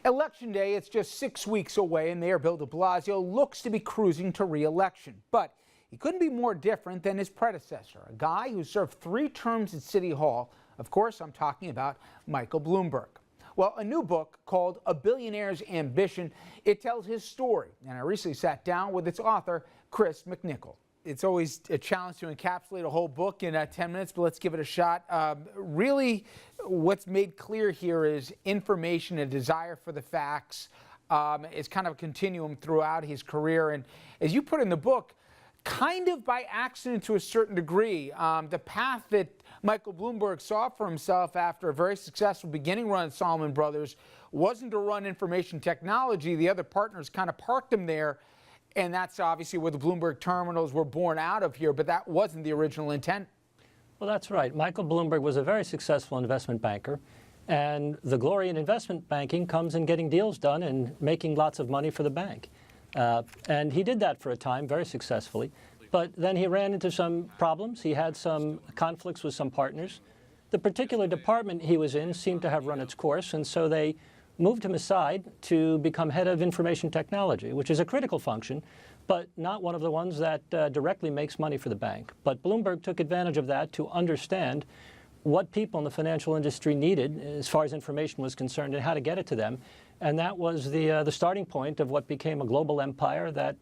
Election day, it's just 6 weeks away, and Mayor Bill de Blasio looks to be cruising to re-election. But he couldn't be more different than his predecessor, a guy who served 3 terms at City Hall. Of course, I'm talking about Michael Bloomberg. Well, a new book called A Billionaire's Ambition, it tells his story. And I recently sat down with its author, Chris McNickle. It's always a challenge to encapsulate a whole book in 10 minutes, but let's give it a shot. Really, what's made clear here is information, a desire for the facts. It's kind of a continuum throughout his career. And as you put in the book, kind of by accident to a certain degree, the path that Michael Bloomberg saw for himself after a very successful beginning run at Salomon Brothers wasn't to run information technology. The other partners kind of parked him there. And that's obviously where the Bloomberg terminals were born out of here, but that wasn't the original intent. Well, that's right. Michael Bloomberg was a very successful investment banker, and the glory in investment banking comes in getting deals done and making lots of money for the bank. And he did that for a time very successfully, but then he ran into some problems. He had some conflicts with some partners. The particular department he was in seemed to have run its course, and so they moved him aside to become head of information technology, which is a critical function, but not one of the ones that directly makes money for the bank. But Bloomberg took advantage of that to understand what people in the financial industry needed as far as information was concerned and how to get it to them. And that was the starting point of what became a global empire that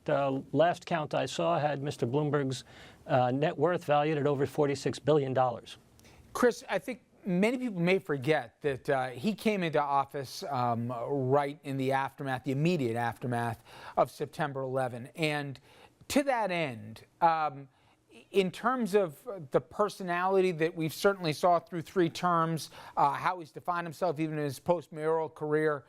last count I saw had Mr. Bloomberg's net worth valued at over $46 billion. Chris, I think many people may forget that he came into office right in the aftermath, the immediate aftermath of September 11. And to that end, in terms of the personality that we've certainly saw through 3 terms, how he's defined himself even in his post-mayoral career,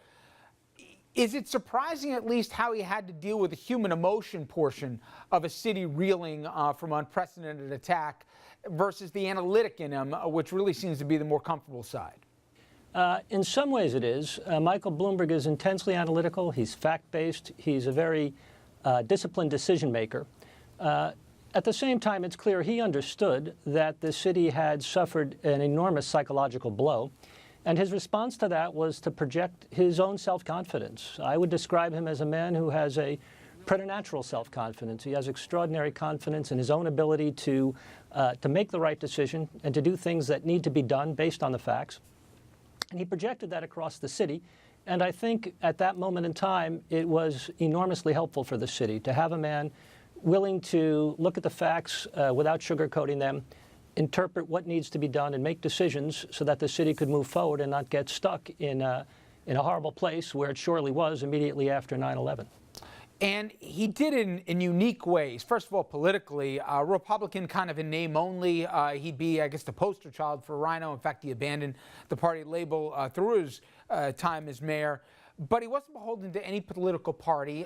is it surprising at least how he had to deal with the human emotion portion of a city reeling from unprecedented attack versus the analytic in him, which really seems to be the more comfortable side? In some ways it is. Michael Bloomberg is intensely analytical. He's fact-based. He's a very disciplined decision maker. At the same time, it's clear he understood that the city had suffered an enormous psychological blow, and his response to that was to project his own self-confidence. I would describe him as a man who has a preternatural self-confidence. He has extraordinary confidence in his own ability to make the right decision and to do things that need to be done based on the facts. And he projected that across the city. And I think at that moment in time, it was enormously helpful for the city to have a man willing to look at the facts without sugarcoating them, interpret what needs to be done, and make decisions so that the city could move forward and not get stuck in a horrible place where it surely was immediately after 9/11. And he did it in unique ways. First of all, politically, Republican kind of in name only. He'd be, I guess, the poster child for Rhino. In fact, he abandoned the party label through his time as mayor. But he wasn't beholden to any political party.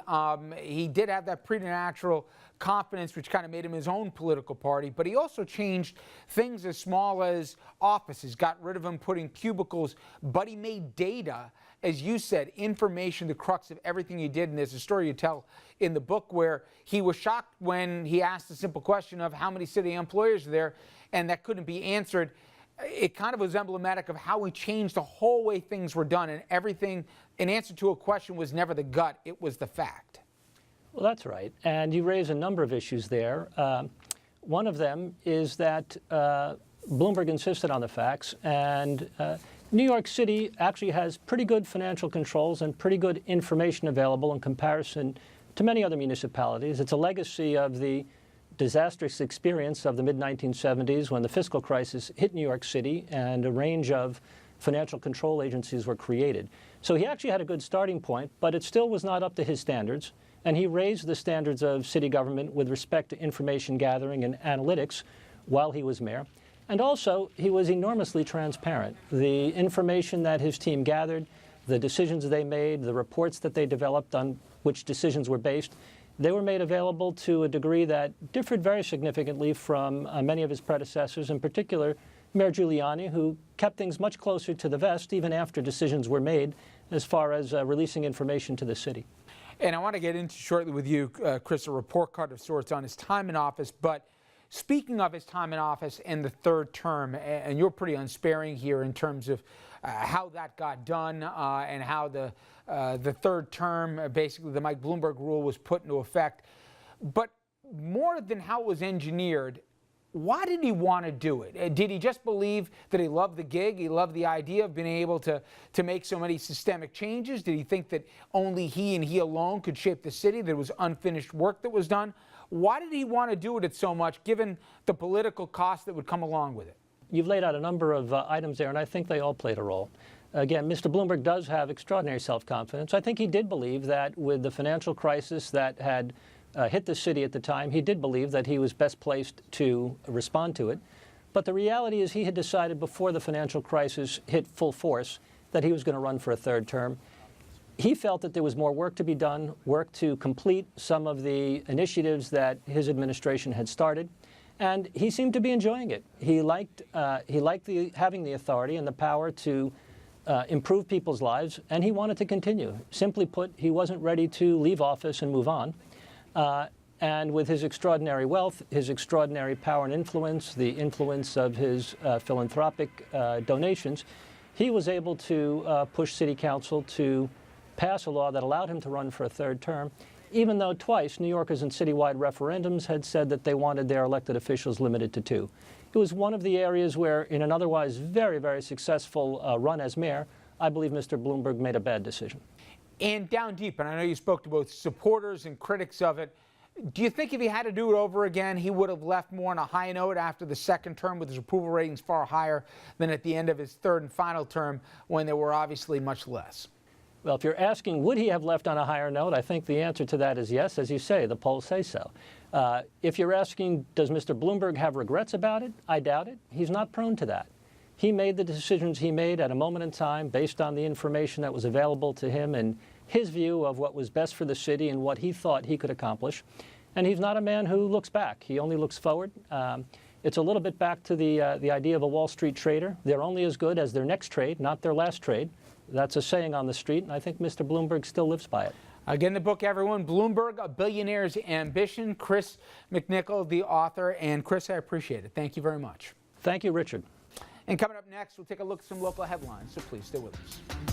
He did have that preternatural confidence, which kind of made him his own political party. But he also changed things as small as offices, got rid of them, putting cubicles. But he made data, as you said, information, the crux of everything he did. And there's a story you tell in the book where he was shocked when he asked the simple question of how many city employees are there, and that couldn't be answered. It kind of was emblematic of how he changed the whole way things were done, and everything, in answer to a question, was never the gut, it was the fact. Well, that's right. And you raise a number of issues there. One of them is that Bloomberg insisted on the facts, and New York City actually has pretty good financial controls and pretty good information available in comparison to many other municipalities. It's a legacy of the disastrous experience of the mid-1970s when the fiscal crisis hit New York City and a range of financial control agencies were created. So he actually had a good starting point, but it still was not up to his standards. And he raised the standards of city government with respect to information gathering and analytics while he was mayor. And also, he was enormously transparent. The information that his team gathered, the decisions they made, the reports that they developed on which decisions were based, they were made available to a degree that differed very significantly from many of his predecessors, in particular Mayor Giuliani, who kept things much closer to the vest even after decisions were made as far as releasing information to the city. And I want to get into shortly with you, Chris, a report card of sorts on his time in office. But speaking of his time in office and the 3rd term, and you're pretty unsparing here in terms of how that got done and how the third term, basically the Mike Bloomberg rule, was put into effect. But more than how it was engineered, why did he want to do it? Did he just believe that he loved the gig? He loved the idea of being able to make so many systemic changes? Did he think that only he and he alone could shape the city? There was unfinished work that was done. Why did he want to do it so much, given the political cost that would come along with it? You've laid out a number of items there, and I think they all played a role. Again, Mr. Bloomberg does have extraordinary self-confidence. I think he did believe that with the financial crisis that had hit the city at the time, he did believe that he was best placed to respond to it. But the reality is he had decided before the financial crisis hit full force that he was going to run for a third term. He felt that there was more work to be done, work to complete some of the initiatives that his administration had started, and he seemed to be enjoying it. He liked having the authority and the power to improve people's lives, and he wanted to continue. Simply put, he wasn't ready to leave office and move on. And with his extraordinary wealth, his extraordinary power and influence, the influence of his philanthropic donations, he was able to push City Council to pass a law that allowed him to run for a third term, even though twice New Yorkers in citywide referendums had said that they wanted their elected officials limited to 2. It was one of the areas where, in an otherwise very, very successful run as mayor, I believe Mr. Bloomberg made a bad decision. And down deep, and I know you spoke to both supporters and critics of it, do you think if he had to do it over again, he would have left more on a high note after the second term with his approval ratings far higher than at the end of his third and final term when there were obviously much less? Well, if you're asking, would he have left on a higher note, I think the answer to that is yes. As you say, the polls say so. If you're asking, does Mr. Bloomberg have regrets about it? I doubt it. He's not prone to that. He made the decisions he made at a moment in time based on the information that was available to him and his view of what was best for the city and what he thought he could accomplish. And he's not a man who looks back. He only looks forward. It's a little bit back to the idea of a Wall Street trader. They're only as good as their next trade, not their last trade. That's a saying on the street, and I think Mr. Bloomberg still lives by it. Again, the book, everyone, Bloomberg, A Billionaire's Ambition. Chris McNickle, the author. And Chris, I appreciate it. Thank you very much. Thank you, Richard. And coming up next, we'll take a look at some local headlines, so please stay with us.